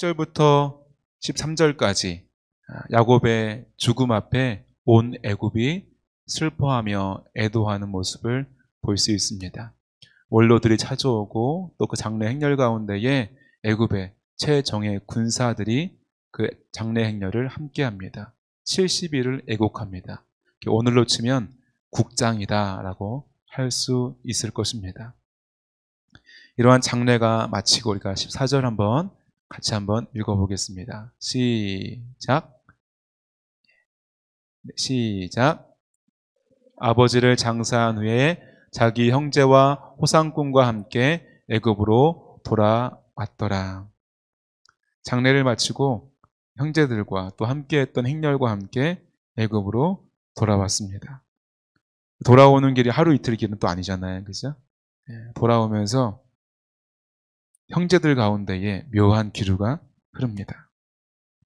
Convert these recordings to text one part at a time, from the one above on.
8절부터 13절까지 야곱의 죽음 앞에 온 애굽이 슬퍼하며 애도하는 모습을 볼 수 있습니다. 원로들이 찾아오고 또 그 장래 행렬 가운데에 애굽의 최정예 군사들이 그 장래 행렬을 함께합니다. 70일을 애곡합니다. 오늘로 치면 국장이다라고 할 수 있을 것입니다. 이러한 장례가 마치고 우리가 14절 한번 같이 한번 읽어보겠습니다. 시작. 아버지를 장사한 후에 자기 형제와 호상꾼과 함께 애굽으로 돌아왔더라. 장례를 마치고 형제들과 또 함께했던 행렬과 함께 애굽으로 돌아왔습니다. 돌아오는 길이 하루 이틀 길은 또 아니잖아요, 그죠? 돌아오면서 형제들 가운데에 묘한 기류가 흐릅니다.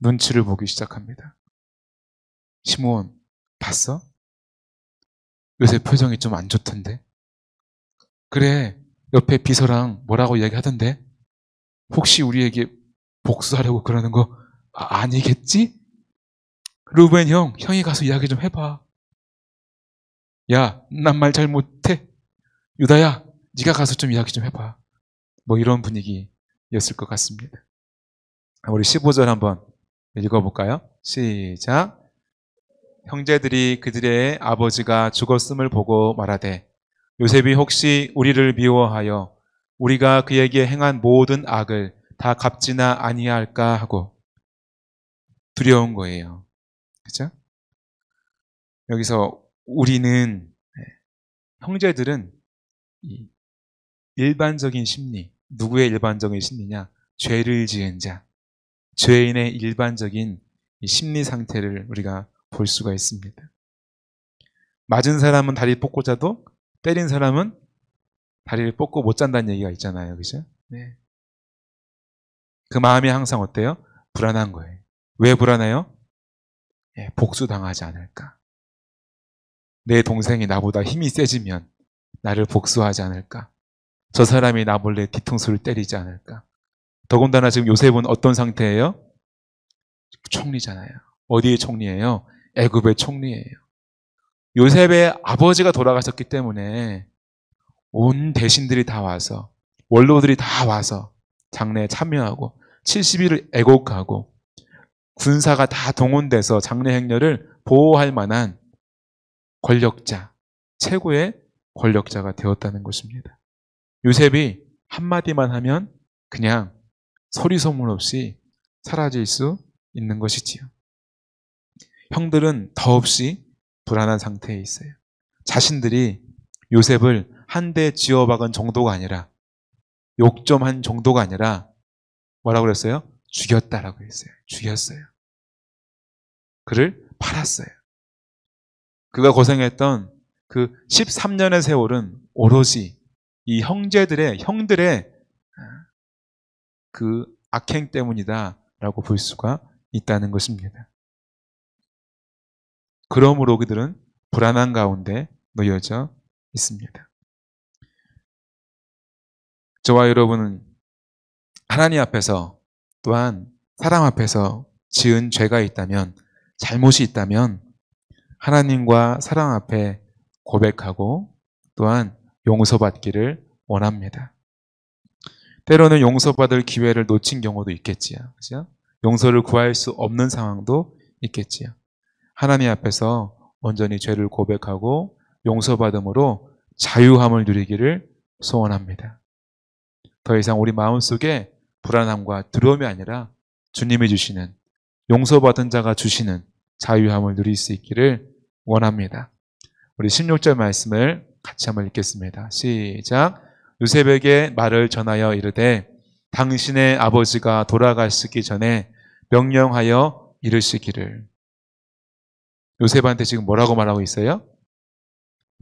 눈치를 보기 시작합니다. 시므온, 봤어? 요새 표정이 좀 안 좋던데? 그래, 옆에 비서랑 뭐라고 이야기하던데? 혹시 우리에게 복수하려고 그러는 거 아니겠지? 루벤 형, 형이 가서 이야기 좀 해봐. 야, 난 말 잘 못해. 유다야, 네가 가서 좀 이야기 좀 해봐. 뭐 이런 분위기였을 것 같습니다. 우리 15절 한번 읽어볼까요? 시작. 형제들이 그들의 아버지가 죽었음을 보고 말하되 요셉이 혹시 우리를 미워하여 우리가 그에게 행한 모든 악을 다 갚지나 아니할까 하고 두려운 거예요. 그죠? 여기서 우리는, 형제들은 이 일반적인 심리, 누구의 일반적인 심리냐? 죄를 지은 자, 죄인의 일반적인 심리 상태를 우리가 볼 수가 있습니다. 맞은 사람은 다리 뻗고 자도 때린 사람은 다리를 뻗고 못 잔다는 얘기가 있잖아요. 그죠? 네. 그 마음이 항상 어때요? 불안한 거예요. 왜 불안해요? 복수당하지 않을까. 내 동생이 나보다 힘이 세지면 나를 복수하지 않을까. 저 사람이 나 몰래 뒤통수를 때리지 않을까. 더군다나 지금 요셉은 어떤 상태예요? 총리잖아요. 어디의 총리예요? 애굽의 총리예요. 요셉의 아버지가 돌아가셨기 때문에 온 대신들이 다 와서, 원로들이 다 와서 장례에 참여하고 70일을 애곡하고 군사가 다 동원돼서 장례 행렬을 보호할 만한 권력자, 최고의 권력자가 되었다는 것입니다. 요셉이 한마디만 하면 그냥 소리 소문 없이 사라질 수 있는 것이지요. 형들은 더없이 불안한 상태에 있어요. 자신들이 요셉을 한 대 쥐어박은 정도가 아니라, 욕점한 정도가 아니라 뭐라고 그랬어요? 죽였다라고 했어요. 죽였어요. 그를 팔았어요. 그가 고생했던 그 13년의 세월은 오로지 이 형들의 그 악행 때문이다라고 볼 수가 있다는 것입니다. 그러므로 그들은 불안한 가운데 놓여져 있습니다. 저와 여러분은 하나님 앞에서, 또한 사람 앞에서 지은 죄가 있다면, 잘못이 있다면 하나님과 사람 앞에 고백하고 또한 용서받기를 원합니다. 때로는 용서받을 기회를 놓친 경우도 있겠지요. 그렇죠? 용서를 구할 수 없는 상황도 있겠지요. 하나님 앞에서 온전히 죄를 고백하고 용서받음으로 자유함을 누리기를 소원합니다. 더 이상 우리 마음속에 불안함과 두려움이 아니라 주님이 주시는, 용서받은 자가 주시는 자유함을 누릴 수 있기를 원합니다. 우리 16절 말씀을 같이 한번 읽겠습니다. 시작. 요셉에게 말을 전하여 이르되 당신의 아버지가 돌아가시기 전에 명령하여 이르시기를. 요셉한테 지금 뭐라고 말하고 있어요?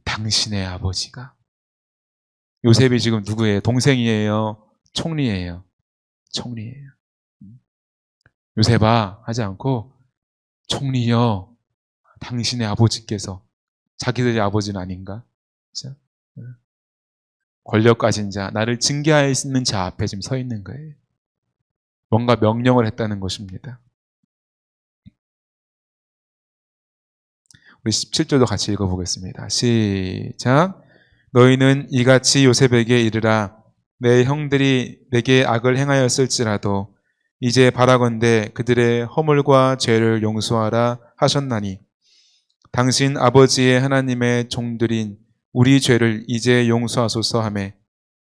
당신의 아버지가. 요셉이 지금 누구예요? 동생이에요? 총리예요? 총리예요. 요셉아 하지 않고 총리여, 당신의 아버지께서, 자기들의 아버지는 아닌가? 그렇죠? 권력 가진 자, 나를 징계할 수 있는 자 앞에 지금 서 있는 거예요. 뭔가 명령을 했다는 것입니다. 우리 17절도 같이 읽어보겠습니다. 시작. 너희는 이같이 요셉에게 이르라. 내 형들이 내게 악을 행하였을지라도 이제 바라건대 그들의 허물과 죄를 용서하라 하셨나니 당신 아버지의 하나님의 종들인 우리 죄를 이제 용서하소서 하매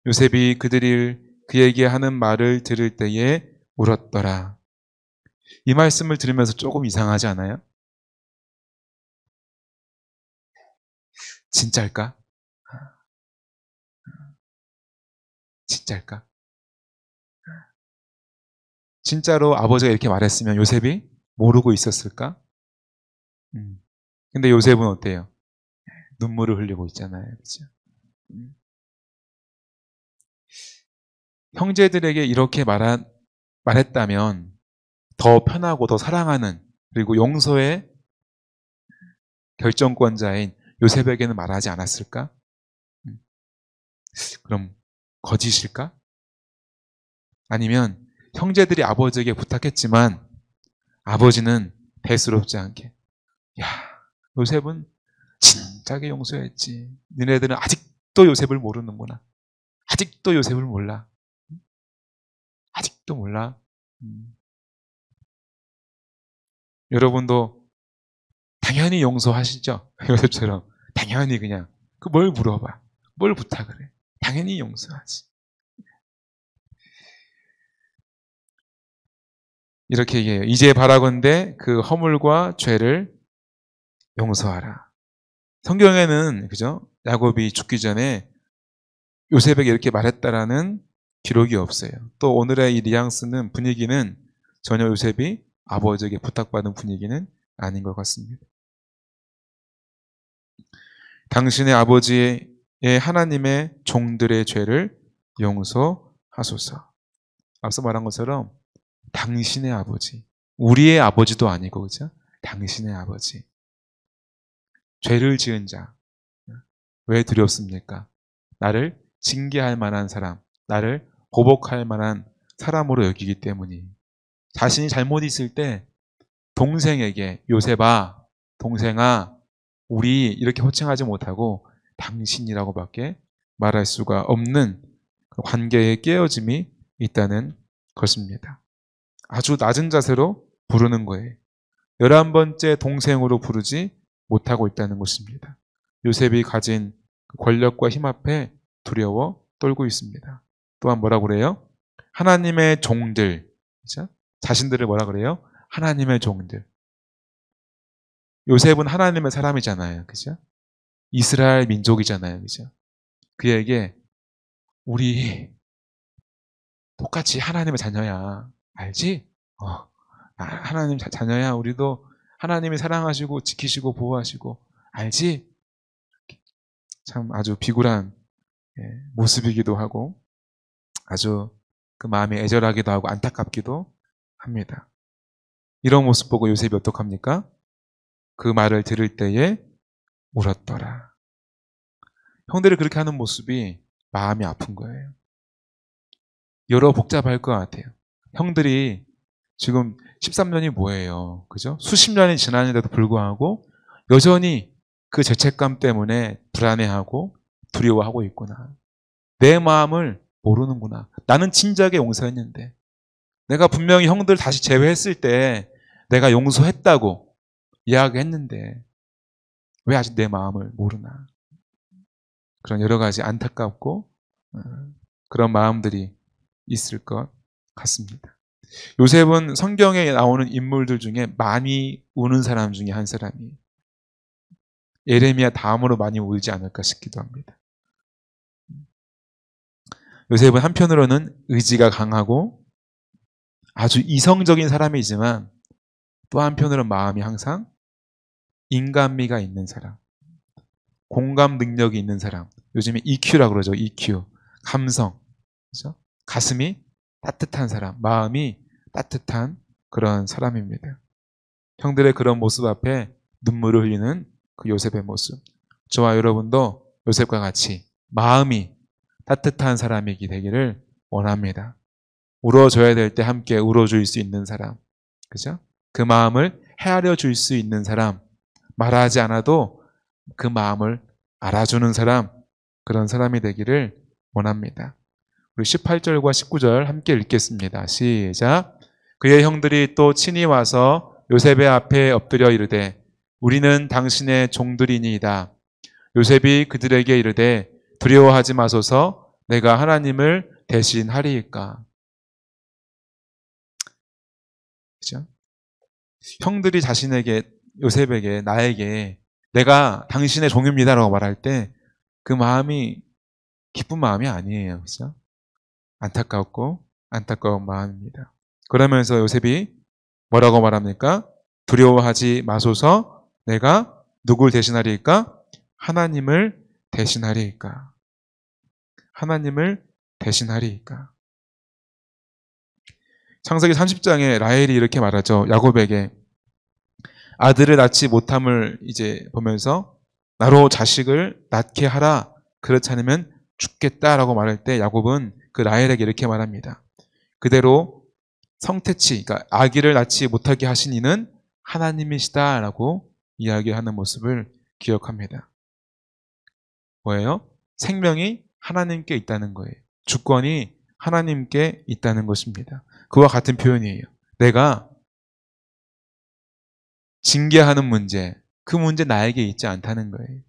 요셉이 그들이 그에게 하는 말을 들을 때에 울었더라. 이 말씀을 들으면서 조금 이상하지 않아요? 진짜일까? 진짜일까? 진짜로 아버지가 이렇게 말했으면 요셉이 모르고 있었을까? 근데 요셉은 어때요? 눈물을 흘리고 있잖아요. 그렇죠? 형제들에게 이렇게 말했다면 더 편하고 더 사랑하는 그리고 용서의 결정권자인 요셉에게는 말하지 않았을까? 그럼 거짓일까? 아니면 형제들이 아버지에게 부탁했지만 아버지는 대수롭지 않게 야, 요셉은 진작에 용서했지. 너네들은 아직도 요셉을 모르는구나. 아직도 요셉을 몰라. 아직도 몰라. 여러분도 당연히 용서하시죠? 요셉처럼 당연히 그냥 그 뭘 물어봐. 뭘 부탁을 해. 당연히 용서하지. 이렇게 얘기해요. 이제 바라건대 그 허물과 죄를 용서하라. 성경에는 그죠? 야곱이 죽기 전에 요셉에게 이렇게 말했다라는 기록이 없어요. 또 오늘의 이 뉘앙스는 분위기는 전혀 요셉이 아버지에게 부탁받은 분위기는 아닌 것 같습니다. 당신의 아버지의 하나님의 종들의 죄를 용서하소서. 앞서 말한 것처럼 당신의 아버지, 우리의 아버지도 아니고 그죠? 당신의 아버지. 죄를 지은 자. 왜 두렵습니까? 나를 징계할 만한 사람, 나를 보복할 만한 사람으로 여기기 때문이. 자신이 잘못 있을 때 동생에게 요셉아, 동생아, 우리 이렇게 호칭하지 못하고 당신이라고밖에 말할 수가 없는 관계의 깨어짐이 있다는 것입니다. 아주 낮은 자세로 부르는 거예요. 11번째 동생으로 부르지 못하고 있다는 것입니다. 요셉이 가진 권력과 힘 앞에 두려워 떨고 있습니다. 또한 뭐라고 그래요? 하나님의 종들, 그렇죠? 자신들을 뭐라 그래요? 하나님의 종들. 요셉은 하나님의 사람이잖아요. 그죠? 이스라엘 민족이잖아요. 그죠? 그에게 우리 똑같이 하나님의 자녀야. 알지? 하나님 자녀야. 우리도 하나님이 사랑하시고 지키시고 보호하시고 알지? 참 아주 비굴한 모습이기도 하고 아주 그 마음이 애절하기도 하고 안타깝기도 합니다. 이런 모습 보고 요셉이 어떡합니까? 그 말을 들을 때에 울었더라. 형들이 그렇게 하는 모습이 마음이 아픈 거예요. 여러 복잡할 것 같아요. 형들이 지금 13년이 뭐예요? 그죠? 수십 년이 지났는데도 불구하고 여전히 그 죄책감 때문에 불안해하고 두려워하고 있구나. 내 마음을 모르는구나. 나는 진작에 용서했는데 내가 분명히 형들 다시 재회했을 때 내가 용서했다고 이야기했는데 왜 아직 내 마음을 모르나. 그런 여러 가지 안타깝고 그런 마음들이 있을 것 같습니다. 요셉은 성경에 나오는 인물들 중에 많이 우는 사람 중에 한 사람이에요. 예레미야 다음으로 많이 울지 않을까 싶기도 합니다. 요셉은 한편으로는 의지가 강하고 아주 이성적인 사람이지만 또 한편으로는 마음이 항상 인간미가 있는 사람, 공감 능력이 있는 사람, 요즘에 EQ라고 그러죠. EQ, 감성, 그렇죠? 가슴이 따뜻한 사람, 마음이 따뜻한 그런 사람입니다. 형들의 그런 모습 앞에 눈물을 흘리는 그 요셉의 모습. 저와 여러분도 요셉과 같이 마음이 따뜻한 사람이 되기를 원합니다. 울어줘야 될 때 함께 울어줄 수 있는 사람. 그죠? 그 마음을 헤아려 줄 수 있는 사람. 말하지 않아도 그 마음을 알아주는 사람. 그런 사람이 되기를 원합니다. 우리 18절과 19절 함께 읽겠습니다. 시작. 그의 형들이 또 친히 와서 요셉의 앞에 엎드려 이르되 우리는 당신의 종들이니이다. 요셉이 그들에게 이르되 두려워하지 마소서 내가 하나님을 대신하리이까. 그죠? 형들이 자신에게 요셉에게 나에게 내가 당신의 종입니다라고 말할 때 그 마음이 기쁜 마음이 아니에요. 그죠? 안타까운 마음입니다. 그러면서 요셉이 뭐라고 말합니까? 두려워하지 마소서 내가 누굴 대신하리이까? 하나님을 대신하리이까? 하나님을 대신하리이까? 창세기 30장에 라헬이 이렇게 말하죠. 야곱에게 아들을 낳지 못함을 이제 보면서 나로 자식을 낳게 하라. 그렇지 않으면 죽겠다라고 말할 때 야곱은 그 라헬에게 이렇게 말합니다. 그대로 성태치, 그러니까 아기를 낳지 못하게 하신 이는 하나님이시다라고 이야기하는 모습을 기억합니다. 뭐예요? 생명이 하나님께 있다는 거예요. 주권이 하나님께 있다는 것입니다. 그와 같은 표현이에요. 내가 징계하는 문제, 그 문제 나에게 있지 않다는 거예요.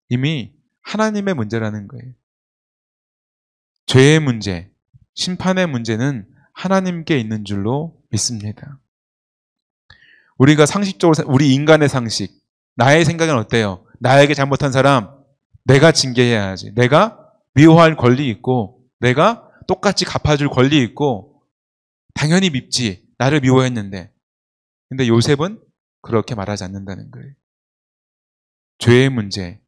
이미 하나님의 문제라는 거예요. 죄의 문제, 심판의 문제는 하나님께 있는 줄로 믿습니다. 우리가 상식적으로, 우리 인간의 상식, 나의 생각은 어때요? 나에게 잘못한 사람, 내가 징계해야지. 내가 미워할 권리 있고, 내가 똑같이 갚아줄 권리 있고, 당연히 밉지. 나를 미워했는데. 근데 요셉은 그렇게 말하지 않는다는 거예요. 죄의 문제,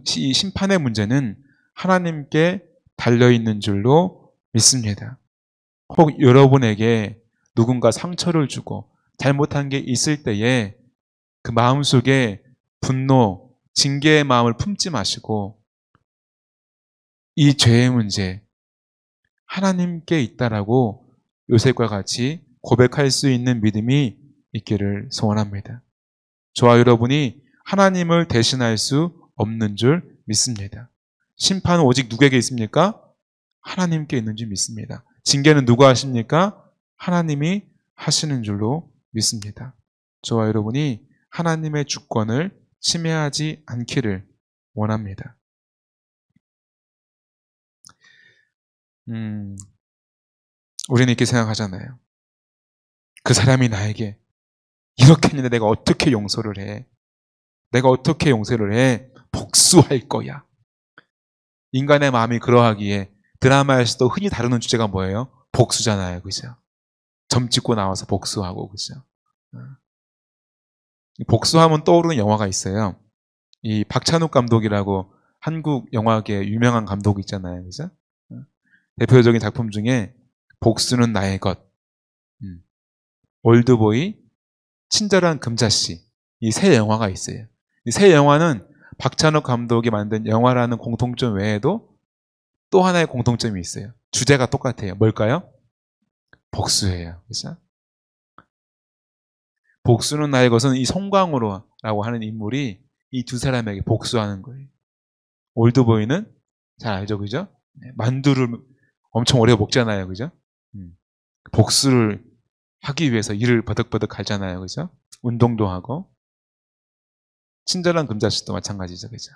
심판의 문제는 하나님께 달려있는 줄로 믿습니다. 혹 여러분에게 누군가 상처를 주고 잘못한 게 있을 때에 그 마음속에 분노, 징계의 마음을 품지 마시고 이 죄의 문제 하나님께 있다라고 요셉과 같이 고백할 수 있는 믿음이 있기를 소원합니다. 저와 여러분이 하나님을 대신할 수 없는 줄 믿습니다. 심판은 오직 누구에게 있습니까? 하나님께 있는 줄 믿습니다. 징계는 누가 하십니까? 하나님이 하시는 줄로 믿습니다. 저와 여러분이 하나님의 주권을 침해하지 않기를 원합니다. 우리는 이렇게 생각하잖아요. 그 사람이 나에게 이렇게 했는데 내가 어떻게 용서를 해? 내가 어떻게 용서를 해? 복수할 거야. 인간의 마음이 그러하기에 드라마에서도 흔히 다루는 주제가 뭐예요? 복수잖아요. 그죠? 점 찍고 나와서 복수하고, 그죠? 복수하면 떠오르는 영화가 있어요. 이 박찬욱 감독이라고 한국 영화계 유명한 감독 있잖아요. 그죠? 대표적인 작품 중에 복수는 나의 것, 올드보이, 친절한 금자씨, 이 세 영화가 있어요. 이 세 영화는 박찬욱 감독이 만든 영화라는 공통점 외에도 또 하나의 공통점이 있어요. 주제가 똑같아요. 뭘까요? 복수예요. 그렇죠? 복수는 나의 것은 이 송강호라고 하는 인물이 이 두 사람에게 복수하는 거예요. 올드보이는 잘 알죠, 그죠? 만두를 엄청 오래 먹잖아요, 그죠? 복수를 하기 위해서 이를 버덕버덕 갈잖아요, 그죠? 운동도 하고. 친절한 금자씨도 마찬가지죠, 그죠?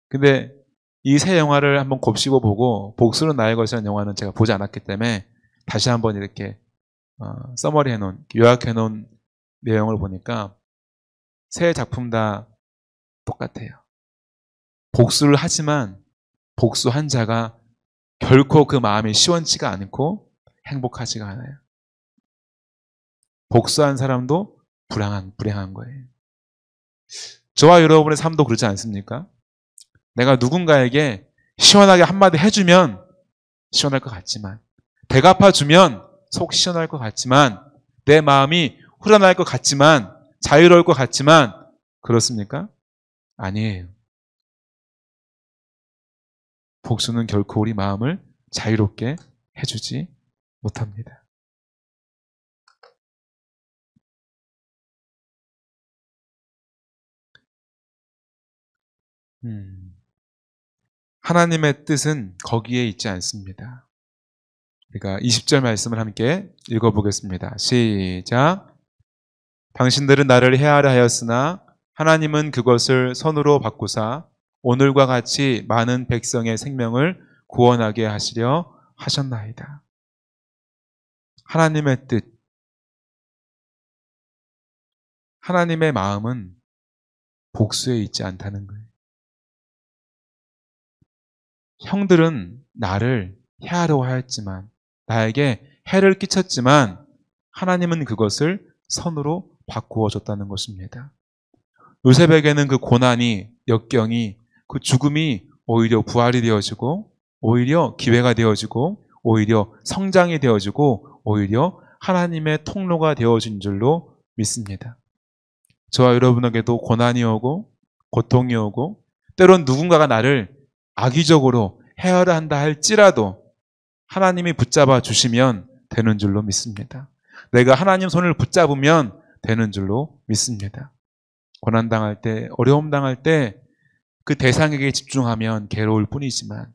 근데 이 세 영화를 한번 곱씹어 보고 복수는 나의 것이라는 영화는 제가 보지 않았기 때문에 다시 한번 이렇게 서머리 해놓은, 요약해 놓은 내용을 보니까 세 작품 다 똑같아요. 복수를 하지만 복수한 자가 결코 그 마음이 시원치가 않고 행복하지가 않아요. 복수한 사람도 불행한 거예요. 저와 여러분의 삶도 그렇지 않습니까? 내가 누군가에게 시원하게 한마디 해주면 시원할 것 같지만, 대갚아주면 속 시원할 것 같지만, 내 마음이 후련할 것 같지만, 자유로울 것 같지만, 그렇습니까? 아니에요. 복수는 결코 우리 마음을 자유롭게 해주지 못합니다. 하나님의 뜻은 거기에 있지 않습니다. 우리가 20절 말씀을 함께 읽어보겠습니다. 시작. 당신들은 나를 해하려 하였으나 하나님은 그것을 선으로 바꾸사 오늘과 같이 많은 백성의 생명을 구원하게 하시려 하셨나이다. 하나님의 뜻, 하나님의 마음은 복수에 있지 않다는 거예요. 형들은 나를 해하려고 하였지만, 나에게 해를 끼쳤지만 하나님은 그것을 선으로 바꾸어 줬다는 것입니다. 요셉에게는 그 고난이, 역경이, 그 죽음이 오히려 부활이 되어지고, 오히려 기회가 되어지고, 오히려 성장이 되어지고, 오히려 하나님의 통로가 되어진 줄로 믿습니다. 저와 여러분에게도 고난이 오고 고통이 오고 때론 누군가가 나를 악의적으로 해하려 한다 할지라도 하나님이 붙잡아 주시면 되는 줄로 믿습니다. 내가 하나님 손을 붙잡으면 되는 줄로 믿습니다. 고난당할 때, 어려움 당할 때 그 대상에게 집중하면 괴로울 뿐이지만,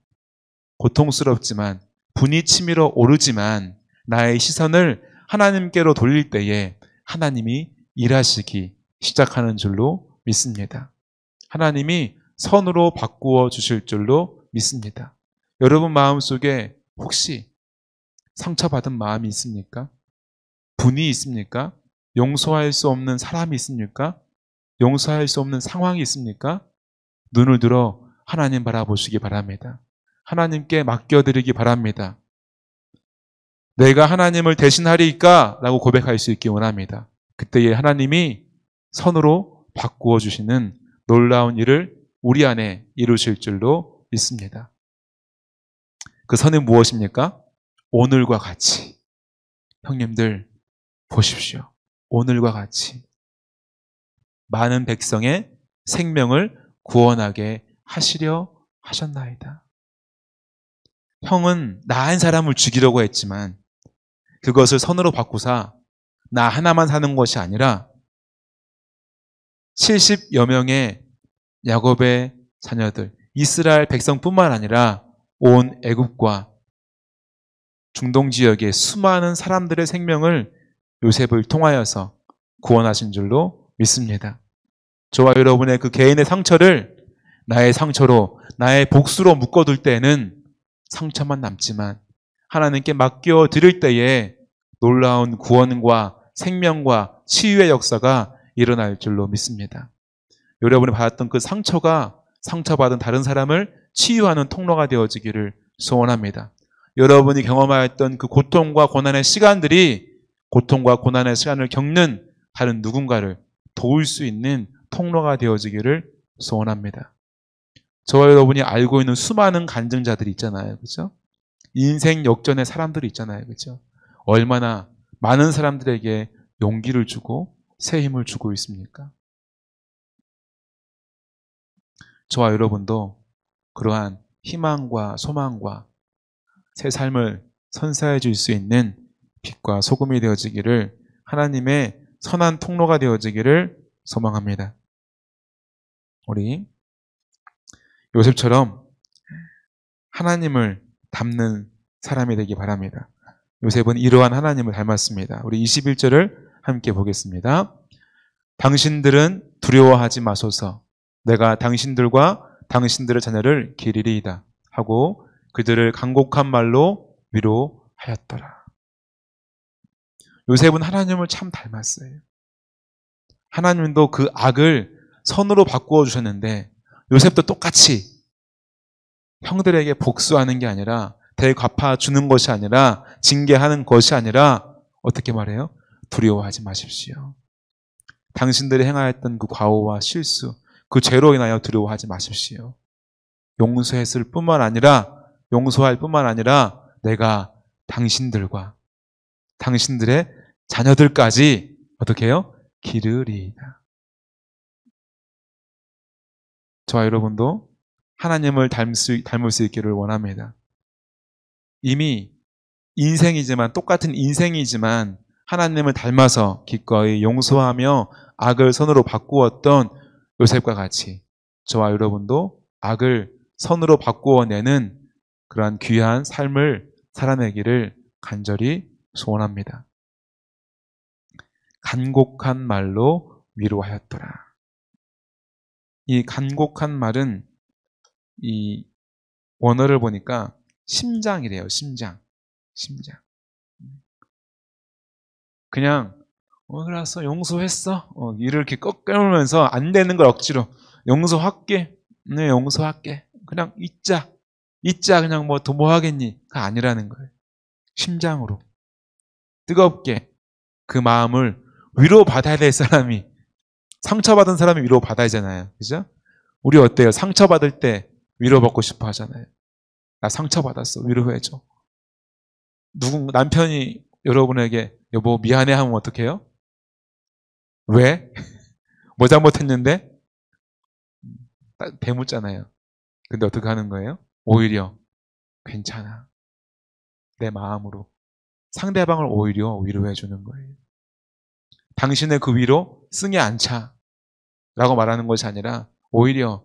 고통스럽지만, 분이 치밀어 오르지만 나의 시선을 하나님께로 돌릴 때에 하나님이 일하시기 시작하는 줄로 믿습니다. 하나님이 선으로 바꾸어 주실 줄로 믿습니다. 여러분 마음속에 혹시 상처받은 마음이 있습니까? 분이 있습니까? 용서할 수 없는 사람이 있습니까? 용서할 수 없는 상황이 있습니까? 눈을 들어 하나님 바라보시기 바랍니다. 하나님께 맡겨드리기 바랍니다. 내가 하나님을 대신하리까? 라고 고백할 수 있기 원합니다. 그때에 하나님이 선으로 바꾸어 주시는 놀라운 일을 우리 안에 이루실 줄로 믿습니다. 그 선은 무엇입니까? 오늘과 같이. 형님들 보십시오. 오늘과 같이 많은 백성의 생명을 구원하게 하시려 하셨나이다. 형은 나 한 사람을 죽이려고 했지만 그것을 선으로 바꾸사 나 하나만 사는 것이 아니라 70여 명의 야곱의 자녀들, 이스라엘 백성뿐만 아니라 온 애굽과 중동 지역의 수많은 사람들의 생명을 요셉을 통하여서 구원하신 줄로 믿습니다. 저와 여러분의 그 개인의 상처를 나의 상처로, 나의 복수로 묶어둘 때에는 상처만 남지만 하나님께 맡겨 드릴 때에 놀라운 구원과 생명과 치유의 역사가 일어날 줄로 믿습니다. 여러분이 받았던 그 상처가 상처받은 다른 사람을 치유하는 통로가 되어지기를 소원합니다. 여러분이 경험하였던 그 고통과 고난의 시간들이 고통과 고난의 시간을 겪는 다른 누군가를 도울 수 있는 통로가 되어지기를 소원합니다. 저와 여러분이 알고 있는 수많은 간증자들이 있잖아요. 그렇죠? 인생 역전의 사람들이 있잖아요. 그렇죠? 얼마나 많은 사람들에게 용기를 주고 새 힘을 주고 있습니까? 저와 여러분도 그러한 희망과 소망과 새 삶을 선사해 줄 수 있는 빛과 소금이 되어지기를, 하나님의 선한 통로가 되어지기를 소망합니다. 우리 요셉처럼 하나님을 닮는 사람이 되기 바랍니다. 요셉은 이러한 하나님을 닮았습니다. 우리 21절을 함께 보겠습니다. 당신들은 두려워하지 마소서. 내가 당신들과 당신들의 자녀를 기리리이다 하고 그들을 간곡한 말로 위로하였더라. 요셉은 하나님을 참 닮았어요. 하나님도 그 악을 선으로 바꾸어 주셨는데 요셉도 똑같이 형들에게 복수하는 게 아니라, 대갚아 주는 것이 아니라, 징계하는 것이 아니라 어떻게 말해요? 두려워하지 마십시오. 당신들이 행하였던 그 과오와 실수, 그 죄로 인하여 두려워하지 마십시오. 용서할 뿐만 아니라 내가 당신들과 당신들의 자녀들까지 어떻게 해요? 기르리이다. 저와 여러분도 하나님을 닮을 수 있기를 원합니다. 이미 인생이지만 똑같은 인생이지만 하나님을 닮아서 기꺼이 용서하며 악을 선으로 바꾸었던 요셉과 같이 저와 여러분도 악을 선으로 바꾸어내는 그러한 귀한 삶을 살아내기를 간절히 소원합니다. 간곡한 말로 위로하였더라. 이 간곡한 말은 이 원어를 보니까 심장이래요. 심장. 그냥 그래서 용서했어. 이를 이렇게 꺾으면서 안 되는 걸 억지로 용서할게. 네, 용서할게. 그냥 잊자. 그냥 뭐 하겠니?가 아니라는 거예요. 심장으로 뜨겁게 그 마음을 위로받아야 될 사람이, 상처받은 사람이 위로받아야 하잖아요. 그죠? 우리 어때요? 상처받을 때 위로받고 싶어 하잖아요. 나 상처받았어. 위로해줘. 남편이 여러분에게 여보 미안해 하면 어떡해요? 왜? 뭐 잘못했는데? 대묻잖아요. 근데 어떻게 하는 거예요? 오히려 괜찮아. 내 마음으로 상대방을 오히려 위로해 주는 거예요. 당신의 그 위로 승에 안 차 라고 말하는 것이 아니라 오히려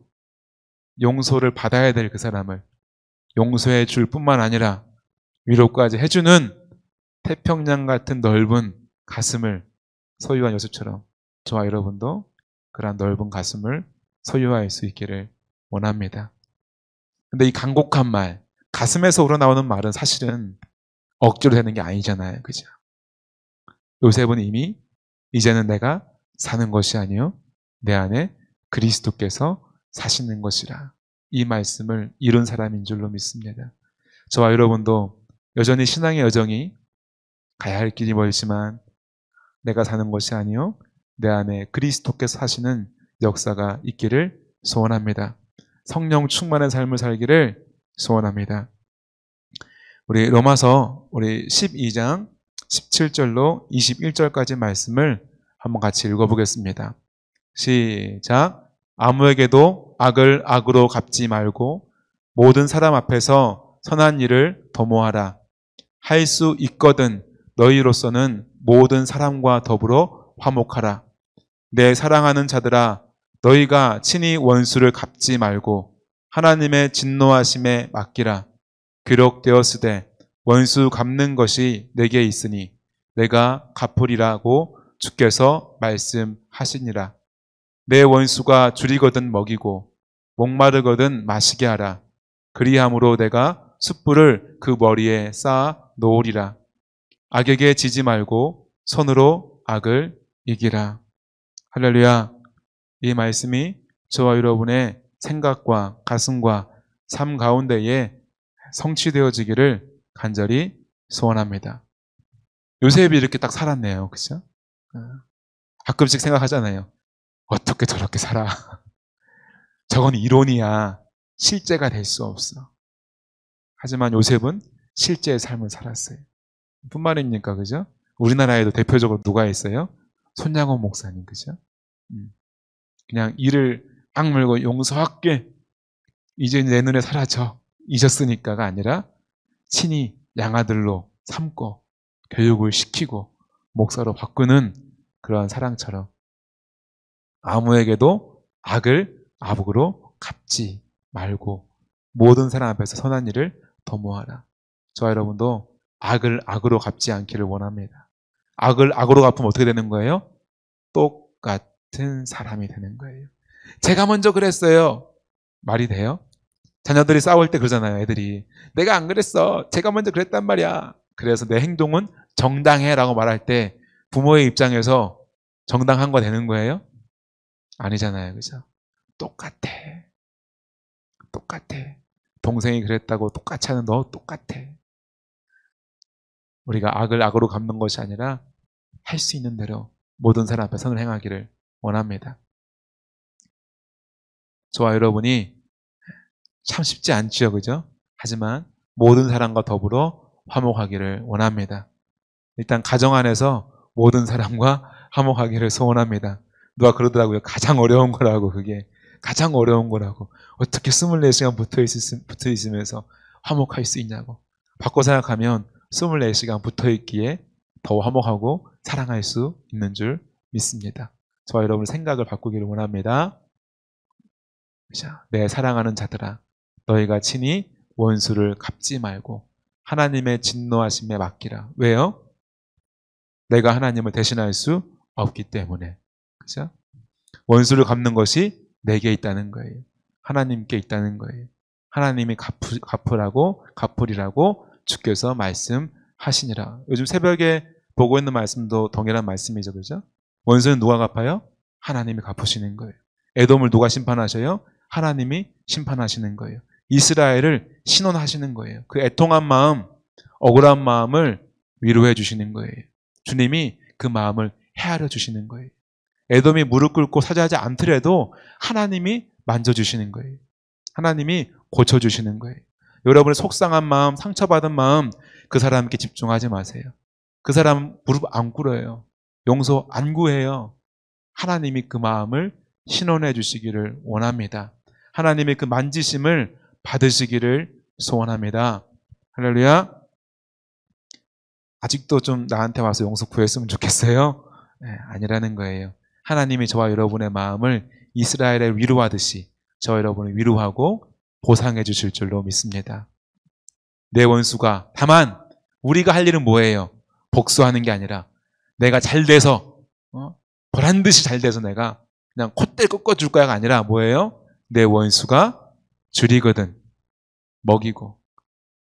용서를 받아야 될 그 사람을 용서해 줄 뿐만 아니라 위로까지 해주는 태평양 같은 넓은 가슴을 소유한 요셉처럼 저와 여러분도 그러한 넓은 가슴을 소유할 수 있기를 원합니다. 근데 이 간곡한 말, 가슴에서 우러나오는 말은 사실은 억지로 되는 게 아니잖아요. 그죠? 요셉은 이미 이제는 내가 사는 것이 아니요 내 안에 그리스도께서 사시는 것이라 이 말씀을 이룬 사람인 줄로 믿습니다. 저와 여러분도 여전히 신앙의 여정이 가야 할 길이 멀지만 내가 사는 것이 아니요 내 안에 그리스도께서 사시는 역사가 있기를 소원합니다. 성령 충만한 삶을 살기를 소원합니다. 우리 로마서 우리 12장 17절로 21절까지 말씀을 한번 같이 읽어보겠습니다. 시작. 아무에게도 악을 악으로 갚지 말고 모든 사람 앞에서 선한 일을 도모하라. 할 수 있거든 너희로서는 모든 사람과 더불어 화목하라. 내 사랑하는 자들아 너희가 친히 원수를 갚지 말고 하나님의 진노하심에 맡기라. 기록되었으되 원수 갚는 것이 내게 있으니 내가 갚으리라고 주께서 말씀하시니라. 내 원수가 줄이거든 먹이고 목마르거든 마시게 하라. 그리함으로 내가 숯불을 그 머리에 쌓아 놓으리라. 악에게 지지 말고 손으로 악을 이기라. 할렐루야. 이 말씀이 저와 여러분의 생각과 가슴과 삶 가운데에 성취되어지기를 간절히 소원합니다. 요셉이 이렇게 딱 살았네요. 그죠? 가끔씩 생각하잖아요. 어떻게 저렇게 살아? 저건 이론이야. 실제가 될 수 없어. 하지만 요셉은 실제의 삶을 살았어요. 뿐만입니까? 그죠? 우리나라에도 대표적으로 누가 있어요? 손양원 목사님. 그죠? 그냥 이를 악물고 용서할게. 이제 내 눈에 사라져. 잊었으니까가 아니라 친히 양아들로 삼고 교육을 시키고 목사로 바꾸는 그러한 사랑처럼 아무에게도 악을 악으로 갚지 말고 모든 사람 앞에서 선한 일을 도모하라. 저와 여러분도 악을 악으로 갚지 않기를 원합니다. 악을 악으로 갚으면 어떻게 되는 거예요? 똑같은 사람이 되는 거예요. 제가 먼저 그랬어요. 말이 돼요? 자녀들이 싸울 때 그러잖아요. 애들이 내가 안 그랬어. 제가 먼저 그랬단 말이야. 그래서 내 행동은 정당해 라고 말할 때 부모의 입장에서 정당한 거 되는 거예요? 아니잖아요. 그죠? 똑같아. 동생이 그랬다고 똑같이 하는 너 똑같아. 우리가 악을 악으로 갚는 것이 아니라 할 수 있는 대로 모든 사람 앞에 선을 행하기를 원합니다. 저와 여러분이 참 쉽지 않죠. 그죠? 하지만 모든 사람과 더불어 화목하기를 원합니다. 일단 가정 안에서 모든 사람과 화목하기를 소원합니다. 누가 그러더라고요. 가장 어려운 거라고 그게. 가장 어려운 거라고. 어떻게 24시간 붙어 있으면서 화목할 수 있냐고. 바꿔 생각하면 24시간 붙어 있기에 더 화목하고 사랑할 수 있는 줄 믿습니다. 저와 여러분 생각을 바꾸기를 원합니다. 자, 내 사랑하는 자들아, 너희가 친히 원수를 갚지 말고 하나님의 진노하심에 맡기라. 왜요? 내가 하나님을 대신할 수 없기 때문에. 그죠? 원수를 갚는 것이 내게 있다는 거예요. 하나님께 있다는 거예요. 하나님이 갚으리라고 주께서 말씀하시니라. 요즘 새벽에 보고 있는 말씀도 동일한 말씀이죠. 그죠? 원수는 누가 갚아요? 하나님이 갚으시는 거예요. 에돔을 누가 심판하셔요? 하나님이 심판하시는 거예요. 이스라엘을 신원하시는 거예요. 그 애통한 마음, 억울한 마음을 위로해 주시는 거예요. 주님이 그 마음을 헤아려 주시는 거예요. 에돔이 무릎 꿇고 사죄하지 않더라도 하나님이 만져주시는 거예요. 하나님이 고쳐주시는 거예요. 여러분의 속상한 마음, 상처받은 마음, 그 사람께 집중하지 마세요. 그 사람 무릎 안 꿇어요. 용서 안 구해요. 하나님이 그 마음을 신원해 주시기를 원합니다. 하나님의 그 만지심을 받으시기를 소원합니다. 할렐루야. 아직도 좀 나한테 와서 용서 구했으면 좋겠어요? 네, 아니라는 거예요. 하나님이 저와 여러분의 마음을 이스라엘에 위로하듯이 저와 여러분을 위로하고 보상해 주실 줄로 믿습니다. 내 원수가, 다만 우리가 할 일은 뭐예요? 복수하는 게 아니라 내가 잘 돼서 보란 듯이 잘 돼서 내가 그냥 콧대 꺾어줄 거야가 아니라 뭐예요? 내 원수가 줄이거든 먹이고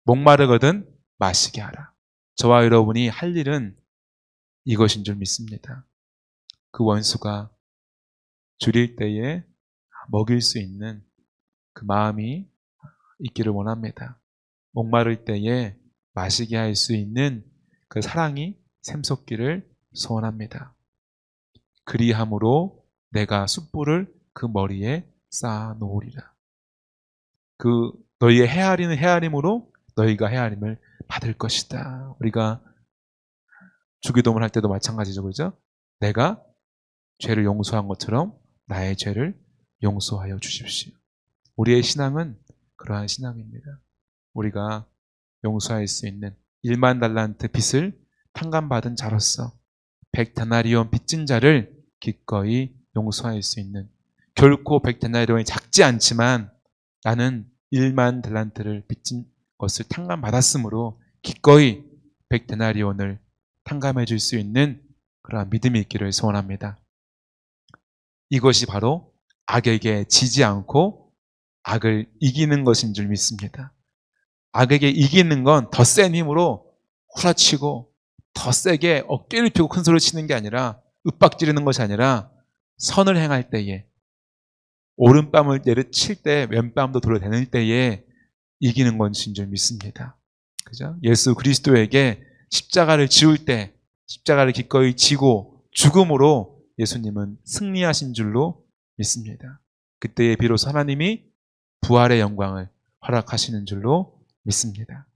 목마르거든 마시게 하라. 저와 여러분이 할 일은 이것인 줄 믿습니다. 그 원수가 줄일 때에 먹일 수 있는 그 마음이 있기를 원합니다. 목마를 때에 마시게 할 수 있는 그 사랑이 샘솟기를 소원합니다. 그리함으로 내가 숯불을 그 머리에 쌓아 놓으리라. 그 너희의 헤아리는 헤아림으로 너희가 헤아림을 받을 것이다. 우리가 주기도문 할 때도 마찬가지죠. 그죠? 내가 죄를 용서한 것처럼 나의 죄를 용서하여 주십시오. 우리의 신앙은 그러한 신앙입니다. 우리가 용서할 수 있는 1만 달란트 빚을 탕감받은 자로서 100데나리온 빚진 자를 기꺼이 용서할 수 있는, 결코 100데나리온이 작지 않지만 나는 1만 달란트를 빚진 것을 탕감받았으므로 기꺼이 100데나리온을 탕감해 줄 수 있는 그러한 믿음이 있기를 소원합니다. 이것이 바로 악에게 지지 않고 악을 이기는 것인 줄 믿습니다. 악에게 이기는 건 더 센 힘으로 후라치고 더 세게 어깨를 펴고 큰 소리를 치는 게 아니라, 윽박지르는 것이 아니라 선을 행할 때에, 오른뺨을 내려칠 때 왼뺨도 돌려대는 때에 이기는 것인 줄 믿습니다. 그죠? 예수 그리스도에게 십자가를 지울 때 십자가를 기꺼이 지고 죽음으로 예수님은 승리하신 줄로 믿습니다. 그때에 비로소 하나님이 부활의 영광을 허락하시는 줄로 믿습니다.